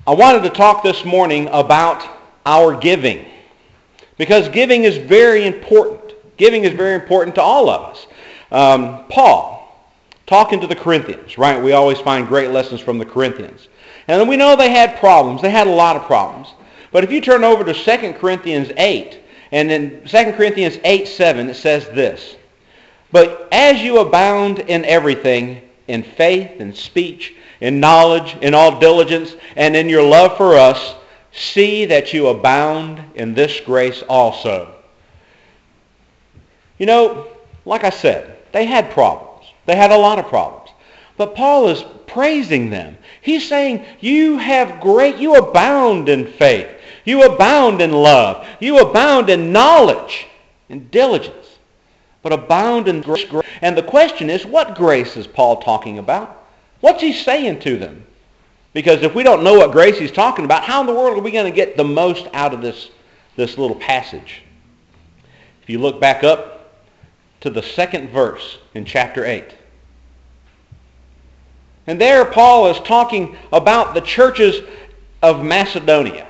I wanted to talk this morning about our giving, because giving is very important. Giving is very important to all of us. Paul, talking to the Corinthians, right? We always find great lessons from the Corinthians. And we know they had problems. They had a lot of problems. But if you turn over to 2 Corinthians 8, and in 2 Corinthians 8:7, it says this: "But as you abound in everything, in faith, in speech, in knowledge, in all diligence, and in your love for us, see that you abound in this grace also." You know, like I said, they had problems. They had a lot of problems. But Paul is praising them. He's saying, you abound in faith. You abound in love. You abound in knowledge, in diligence. But abound in grace. And the question is, what grace is Paul talking about? What's he saying to them? Because if we don't know what grace he's talking about, how in the world are we going to get the most out of this little passage? If you look back up to the second verse in chapter 8. And there Paul is talking about the churches of Macedonia.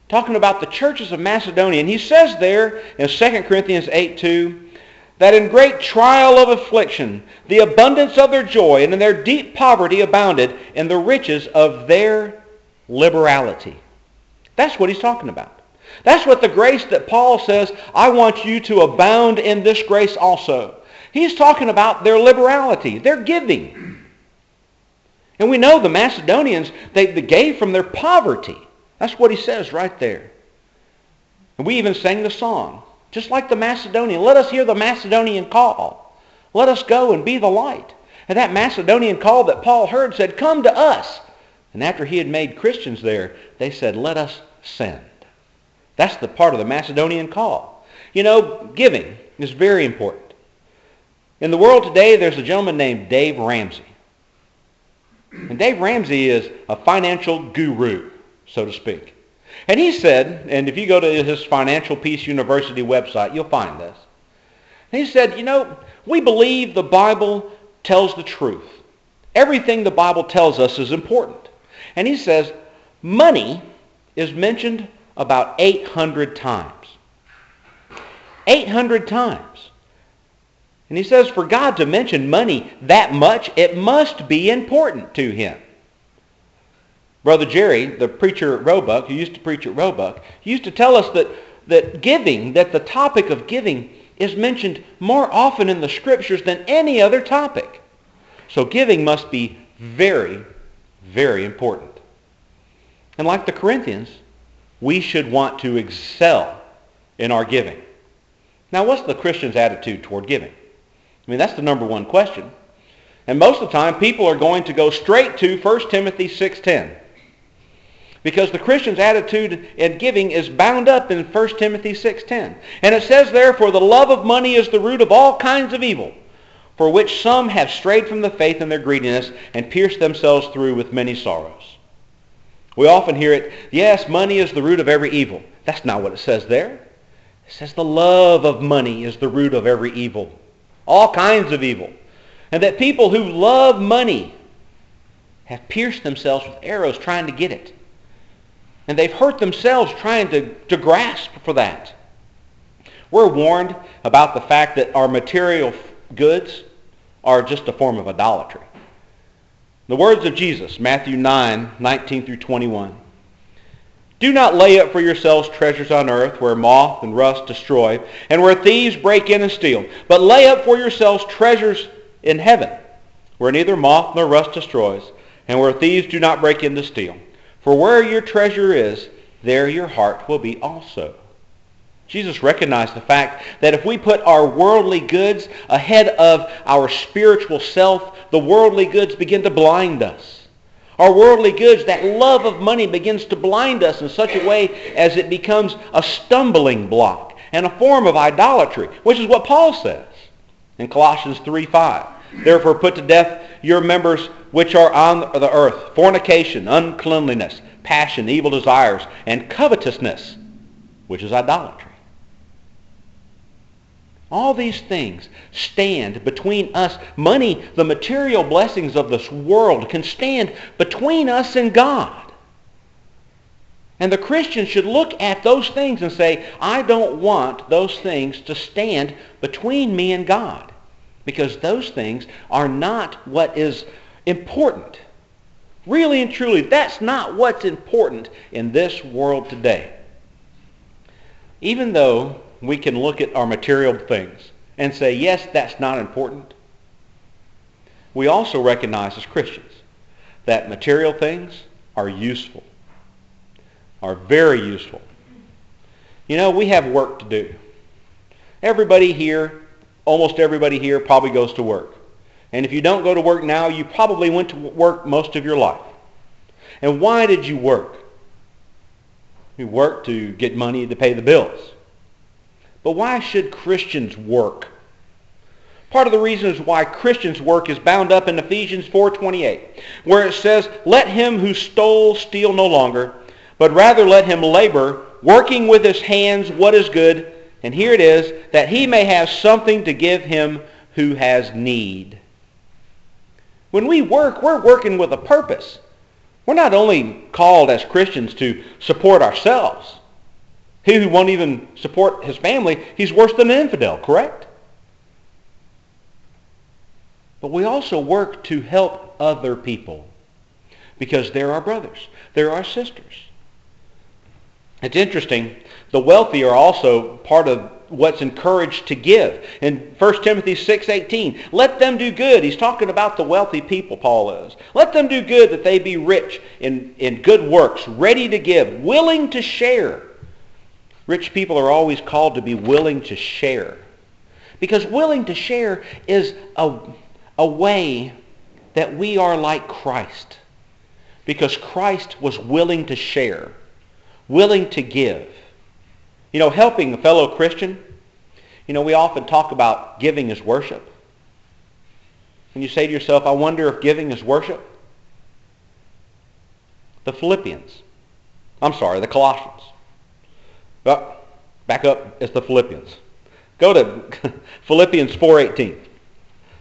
Talking about the churches of Macedonia. And he says there in 2 Corinthians 8:2, that in great trial of affliction, the abundance of their joy and in their deep poverty abounded in the riches of their liberality. That's what he's talking about. That's what the grace that Paul says, I want you to abound in this grace also. He's talking about their liberality, their giving. And we know the Macedonians, they gave from their poverty. That's what he says right there. And we even sang the song. Just like the Macedonian. Let us hear the Macedonian call. Let us go and be the light. And that Macedonian call that Paul heard said, come to us. And after he had made Christians there, they said, let us send. That's the part of the Macedonian call. You know, giving is very important. In the world today, there's a gentleman named Dave Ramsey. And Dave Ramsey is a financial guru, so to speak. And he said, and if you go to his Financial Peace University website, you'll find this. And he said, you know, we believe the Bible tells the truth. Everything the Bible tells us is important. And he says, money is mentioned about 800 times. 800 times. And he says, for God to mention money that much, it must be important to him. Brother Jerry, the preacher at Roebuck, who used to preach at Roebuck, used to tell us that giving, that the topic of giving is mentioned more often in the Scriptures than any other topic. So giving must be very, very important. And like the Corinthians, we should want to excel in our giving. Now, what's the Christian's attitude toward giving? I mean, that's the number one question. And most of the time, people are going to go straight to 1 Timothy 6:10. Because the Christian's attitude in giving is bound up in 1 Timothy 6:10. And it says there, for the love of money is the root of all kinds of evil, for which some have strayed from the faith in their greediness and pierced themselves through with many sorrows. We often hear it, yes, money is the root of every evil. That's not what it says there. It says the love of money is the root of every evil. All kinds of evil. And that people who love money have pierced themselves with arrows trying to get it. And they've hurt themselves trying to grasp for that. We're warned about the fact that our material goods are just a form of idolatry. The words of Jesus, Matthew 9:19 through 21. Do not lay up for yourselves treasures on earth where moth and rust destroy and where thieves break in and steal. But lay up for yourselves treasures in heaven where neither moth nor rust destroys and where thieves do not break in to steal. For where your treasure is, there your heart will be also. Jesus recognized the fact that if we put our worldly goods ahead of our spiritual self, the worldly goods begin to blind us. Our worldly goods, that love of money begins to blind us in such a way as it becomes a stumbling block and a form of idolatry, which is what Paul says in Colossians 3:5. Therefore put to death your members which are on the earth, fornication, uncleanliness, passion, evil desires, and covetousness, which is idolatry. All these things stand between us. Money, the material blessings of this world, can stand between us and God. And the Christian should look at those things and say, I don't want those things to stand between me and God. Because those things are not what is important. Really and truly, that's not what's important in this world today. Even though we can look at our material things and say, yes, that's not important, we also recognize as Christians that material things are useful, are very useful. You know, we have work to do. Everybody here, almost everybody here probably goes to work. And if you don't go to work now, you probably went to work most of your life. And why did you work? You worked to get money to pay the bills. But why should Christians work? Part of the reasons why Christians work is bound up in Ephesians 4:28, where it says, let him who stole steal no longer, but rather let him labor, working with his hands what is good, and here it is, that he may have something to give him who has need. When we work, we're working with a purpose. We're not only called as Christians to support ourselves. He who won't even support his family, he's worse than an infidel, correct? But we also work to help other people because they're our brothers, they're our sisters. It's interesting, the wealthy are also part of what's encouraged to give. In 1 Timothy 6:18, let them do good. He's talking about the wealthy people, Paul is. Let them do good that they be rich in good works, ready to give, willing to share. Rich people are always called to be willing to share. Because willing to share is a way that we are like Christ. Because Christ was willing to share, willing to give. You know, helping a fellow Christian, you know, we often talk about giving as worship. And you say to yourself, I wonder if giving is worship. The Colossians. Well, back up, it's the Philippians. Go to Philippians 4:18.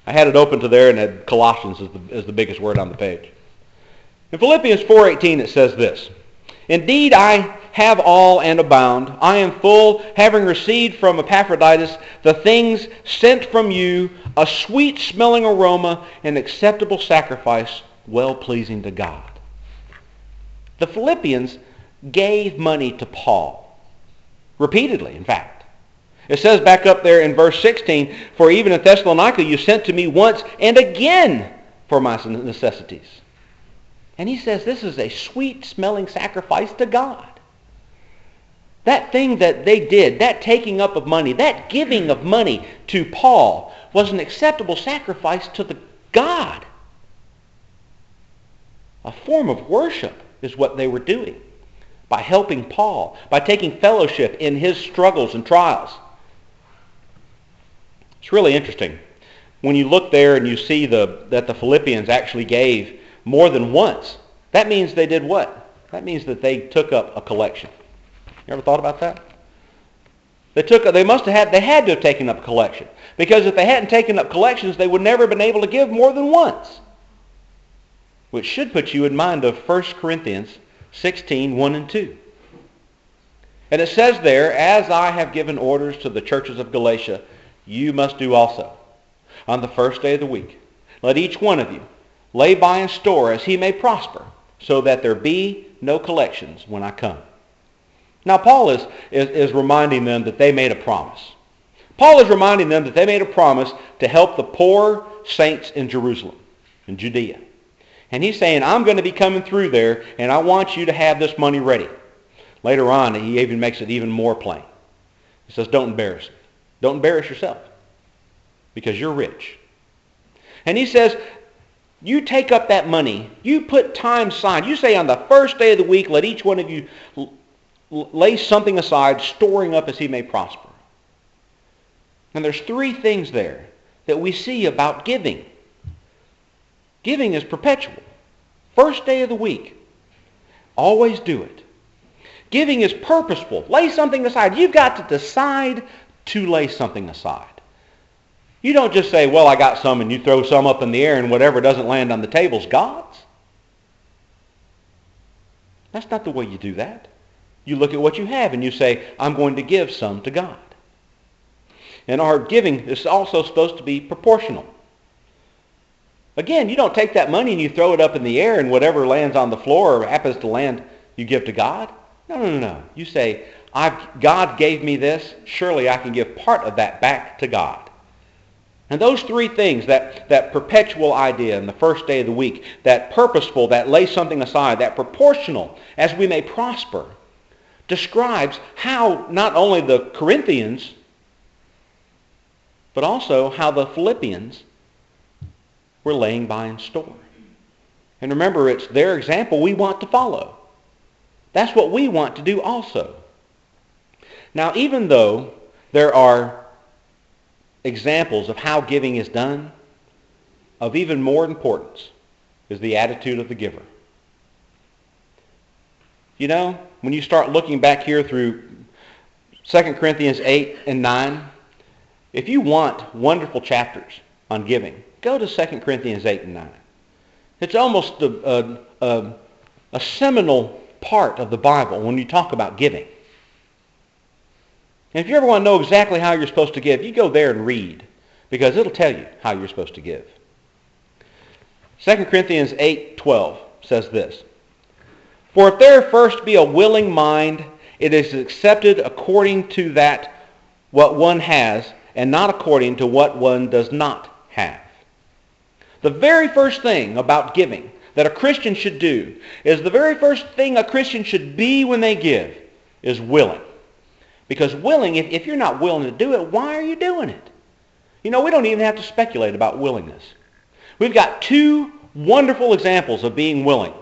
I had it open to there and had Colossians as the biggest word on the page. In Philippians 4:18 it says this, indeed I have all and abound. I am full, having received from Epaphroditus the things sent from you, a sweet-smelling aroma, an acceptable sacrifice, well-pleasing to God. The Philippians gave money to Paul. Repeatedly, in fact. It says back up there in verse 16, for even in Thessalonica you sent to me once and again for my necessities. And he says this is a sweet-smelling sacrifice to God. That thing that they did, that taking up of money, that giving of money to Paul was an acceptable sacrifice to the God. A form of worship is what they were doing by helping Paul, by taking fellowship in his struggles and trials. It's really interesting. When you look there and you see that the Philippians actually gave more than once, that means they did what? That means that they took up a collection. You ever thought about that? They had to have taken up a collection. Because if they hadn't taken up collections, they would never have been able to give more than once. Which should put you in mind of 1 Corinthians 16, 1 and 2. And it says there, as I have given orders to the churches of Galatia, you must do also. On the first day of the week, let each one of you lay by in store as he may prosper, so that there be no collections when I come. Now Paul is reminding them that they made a promise. Paul is reminding them that they made a promise to help the poor saints in Jerusalem, in Judea. And he's saying, I'm going to be coming through there, and I want you to have this money ready. Later on, he even makes it even more plain. He says, don't embarrass me. Don't embarrass yourself, because you're rich. And he says, you take up that money, you put time aside. You say on the first day of the week, let each one of you lay something aside, storing up as he may prosper. And there's three things there that we see about giving. Giving is perpetual. First day of the week. Always do it. Giving is purposeful. Lay something aside. You've got to decide to lay something aside. You don't just say, well, I got some, and you throw some up in the air, and whatever doesn't land on the table is God's. That's not the way you do that. You look at what you have, and you say, I'm going to give some to God. And our giving is also supposed to be proportional. Again, you don't take that money and you throw it up in the air, and whatever lands on the floor or happens to land, you give to God. No. You say, God gave me this. Surely I can give part of that back to God. And those three things, that perpetual idea in the first day of the week, that purposeful, that lay something aside, that proportional, as we may prosper, describes how not only the Corinthians, but also how the Philippians were laying by in store. And remember, it's their example we want to follow. That's what we want to do also. Now, even though there are examples of how giving is done, of even more importance is the attitude of the giver. You know, when you start looking back here through 2 Corinthians 8 and 9, if you want wonderful chapters on giving, go to 2 Corinthians 8 and 9. It's almost a seminal part of the Bible when you talk about giving. And if you ever want to know exactly how you're supposed to give, you go there and read, because it'll tell you how you're supposed to give. 2 Corinthians 8:12 says this, For if there first be a willing mind, it is accepted according to that what one has, and not according to what one does not have. The very first thing about giving that a Christian should do is the very first thing a Christian should be when they give is willing. Because willing, if you're not willing to do it, why are you doing it? You know, we don't even have to speculate about willingness. We've got two wonderful examples of being willing.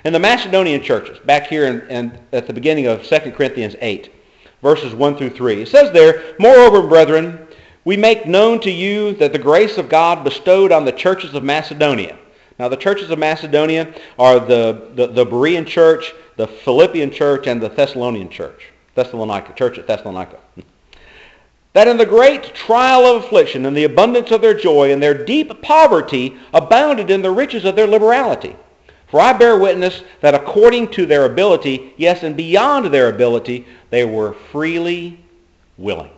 In the Macedonian churches, back here at the beginning of 2 Corinthians 8, verses 1 through 3, it says there, Moreover, brethren, we make known to you that the grace of God bestowed on the churches of Macedonia. Now, the churches of Macedonia are the Berean church, the Philippian church, and the Thessalonian church. Church at Thessalonica. That in the great trial of affliction and the abundance of their joy and their deep poverty abounded in the riches of their liberality. For I bear witness that according to their ability, yes, and beyond their ability, they were freely willing.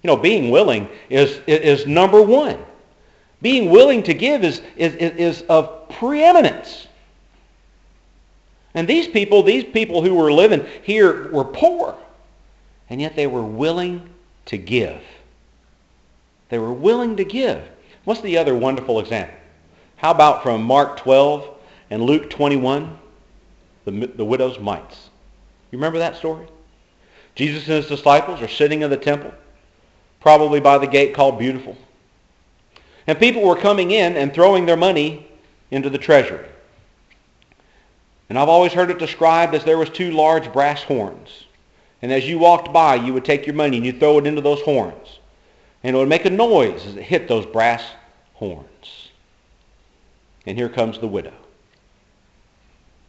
You know, being willing is number one. Being willing to give is of preeminence. And these people who were living here were poor, and yet they were willing to give. They were willing to give. What's the other wonderful example? How about from Mark 12 and Luke 21, the widow's mites? You remember that story? Jesus and his disciples are sitting in the temple, probably by the gate called Beautiful. And people were coming in and throwing their money into the treasury. And I've always heard it described as there was two large brass horns. And as you walked by, you would take your money and you throw it into those horns. And it would make a noise as it hit those brass horns. And here comes the widow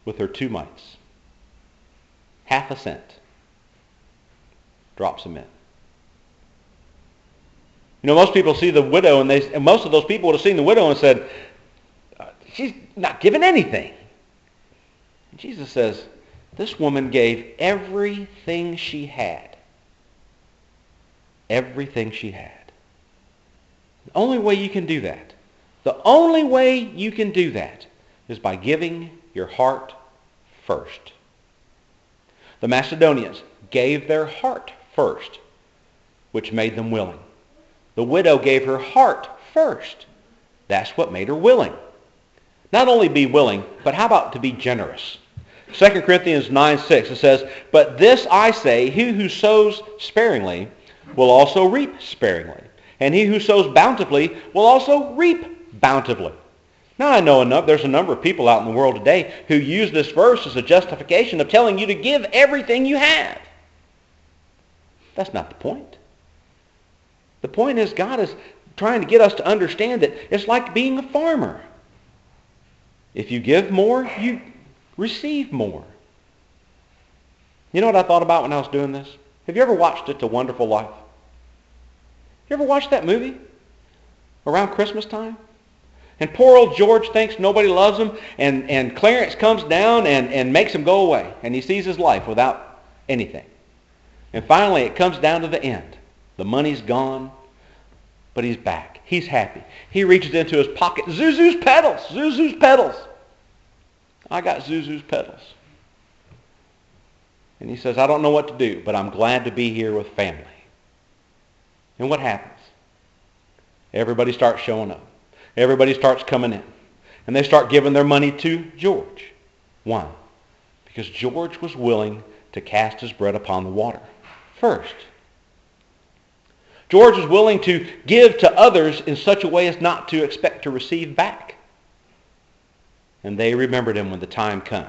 with her 2 mites. Half a cent. Drops them in. You know, most people see the widow, and most of those people would have seen the widow and said, she's not giving anything. And Jesus says, this woman gave everything she had. Everything she had. The only way you can do that, is by giving your heart first. The Macedonians gave their heart first, which made them willing. The widow gave her heart first. That's what made her willing. Not only be willing, but how about to be generous? 2 Corinthians 9:6, it says, But this I say, he who sows sparingly will also reap sparingly. And he who sows bountifully will also reap bountifully. Now I know there's a number of people out in the world today who use this verse as a justification of telling you to give everything you have. That's not the point. The point is God is trying to get us to understand that it's like being a farmer. If you give more, you receive more. You know what I thought about when I was doing this? Have you ever watched It's a Wonderful Life? You ever watch that movie around Christmas time? And poor old George thinks nobody loves him, and Clarence comes down and makes him go away, and he sees his life without anything. And finally it comes down to the end. The money's gone, but he's back. He's happy. He reaches into his pocket. Zuzu's pedals! Zuzu's pedals! I got Zuzu's pedals. And he says, I don't know what to do, but I'm glad to be here with family. And what happens? Everybody starts showing up. Everybody starts coming in. And they start giving their money to George. Why? Because George was willing to cast his bread upon the water first. George was willing to give to others in such a way as not to expect to receive back. And they remembered him when the time came.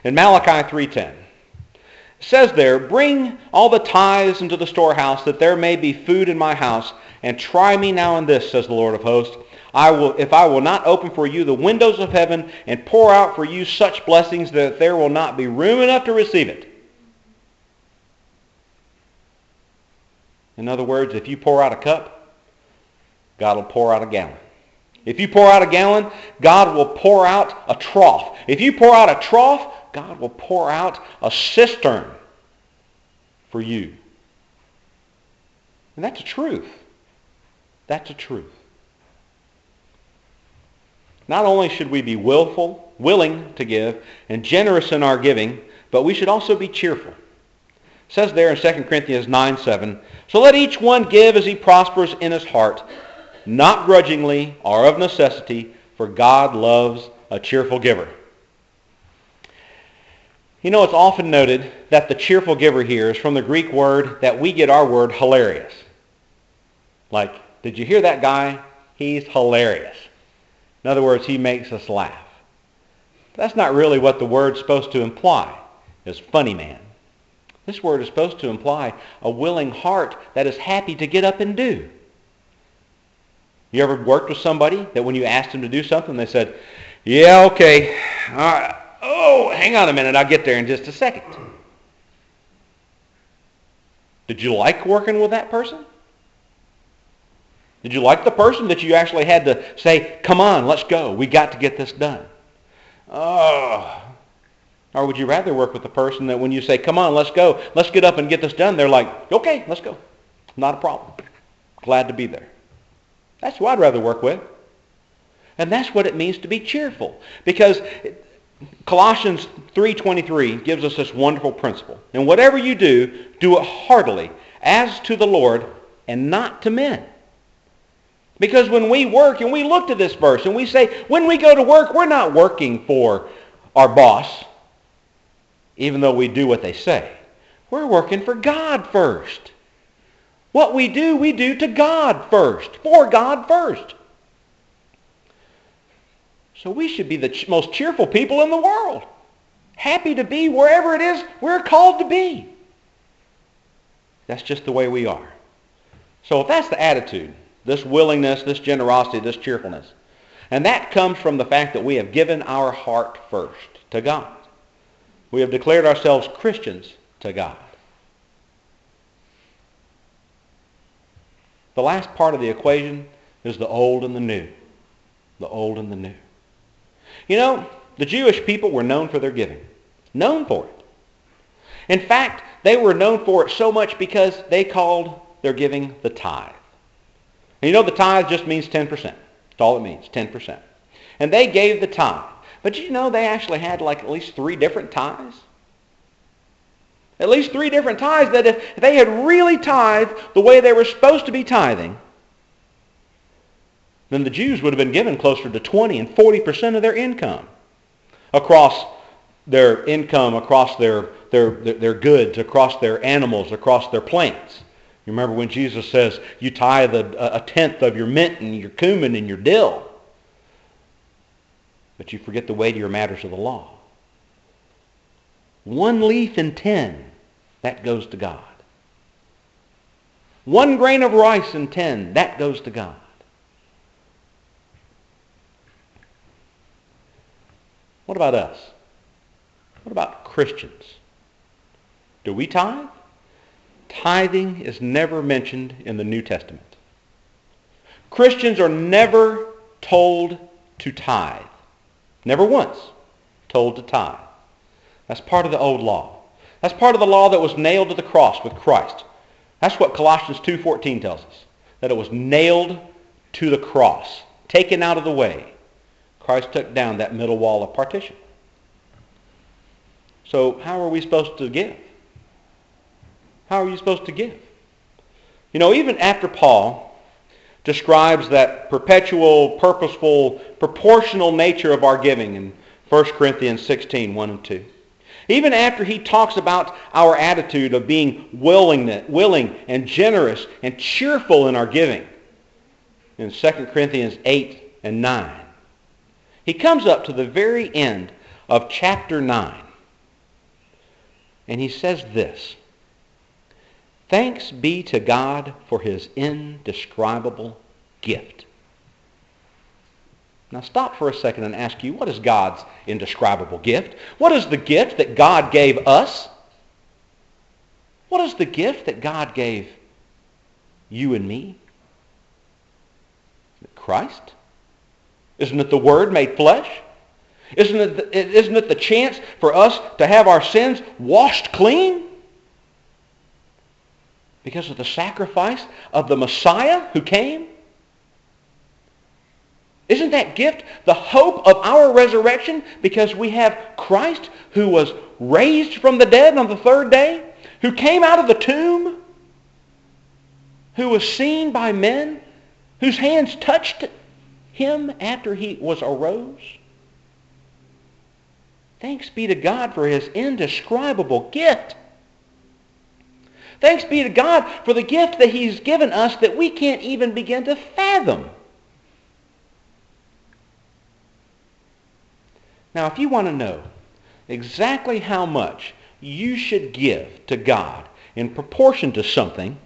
In Malachi 3:10, it says there, bring all the tithes into the storehouse, that there may be food in my house, and try me now in this, says the Lord of hosts. If I will not open for you the windows of heaven and pour out for you such blessings that there will not be room enough to receive it. In other words, if you pour out a cup, God will pour out a gallon. If you pour out a gallon, God will pour out a trough. If you pour out a trough, God will pour out a cistern for you. And that's the truth. That's the truth. Not only should we be willing to give, and generous in our giving, but we should also be cheerful. It says there in 2 Corinthians 9:7, so let each one give as he prospers in his heart, not grudgingly or of necessity, for God loves a cheerful giver. You know, it's often noted that the cheerful giver here is from the Greek word that we get our word hilarious. Like, did you hear that guy? He's hilarious. In other words, he makes us laugh. That's not really what the word's supposed to imply, is funny man. This word is supposed to imply a willing heart that is happy to get up and do. You ever worked with somebody that when you asked them to do something, they said, yeah, okay, all right. Oh, hang on a minute, I'll get there in just a second. Did you like working with that person? Did you like the person that you actually had to say, come on, let's go, we got to get this done? Oh. Or would you rather work with the person that when you say, come on, let's go, let's get up and get this done, they're like, okay, let's go. Not a problem. Glad to be there. That's who I'd rather work with. And that's what it means to be cheerful. Because Colossians 3:23 gives us this wonderful principle. And whatever you do, do it heartily, as to the Lord, and not to men. Because when we work, and we look to this verse, and we say, when we go to work, we're not working for our boss, even though we do what they say. We're working for God first. What we do to God first, for God first. So we should be the most cheerful people in the world. Happy to be wherever it is we're called to be. That's just the way we are. So if that's the attitude, this willingness, this generosity, this cheerfulness, and that comes from the fact that we have given our heart first to God. We have declared ourselves Christians to God. The last part of the equation is the old and the new. The old and the new. You know, the Jewish people were known for their giving. Known for it. In fact, they were known for it so much because they called their giving the tithe. And you know, the tithe just means 10%. That's all it means, 10%. And they gave the tithe. But you know, they actually had like at least 3 different tithes. At least 3 different tithes that if they had really tithed the way they were supposed to be tithing, then the Jews would have been given closer to 20 and 40% of their income. Across their income, across their goods, across their animals, across their plants. You remember when Jesus says, you tithe a tenth of your mint and your cumin and your dill. But you forget the weightier matters of the law. 1 leaf in 10, that goes to God. 1 grain of rice in 10, that goes to God. What about us? What about Christians? Do we tithe? Tithing is never mentioned in the New Testament. Christians are never told to tithe. Never once told to tithe. That's part of the old law. That's part of the law that was nailed to the cross with Christ. That's what Colossians 2:14 tells us, that it was nailed to the cross, taken out of the way. Christ took down that middle wall of partition. So how are we supposed to give? How are you supposed to give? You know, even after Paul describes that perpetual, purposeful, proportional nature of our giving in 1 Corinthians 16, 1 and 2. Even after he talks about our attitude of being willing and generous and cheerful in our giving in 2 Corinthians 8 and 9, he comes up to the very end of chapter 9, and he says this: "Thanks be to God for his indescribable gift." Now stop for a second and ask you, what is God's indescribable gift? What is the gift that God gave us? What is the gift that God gave you and me? Isn't it Christ? Isn't it the Word made flesh? Isn't it the chance for us to have our sins washed clean? Because of the sacrifice of the Messiah who came? Isn't that gift the hope of our resurrection, because we have Christ who was raised from the dead on the third day, who came out of the tomb, who was seen by men, whose hands touched him after he was arose? Thanks be to God for his indescribable gift. Thanks be to God for the gift that he's given us that we can't even begin to fathom. Now, if you want to know exactly how much you should give to God in proportion to something,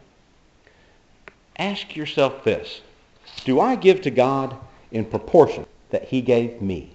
ask yourself this: do I give to God in proportion that he gave me?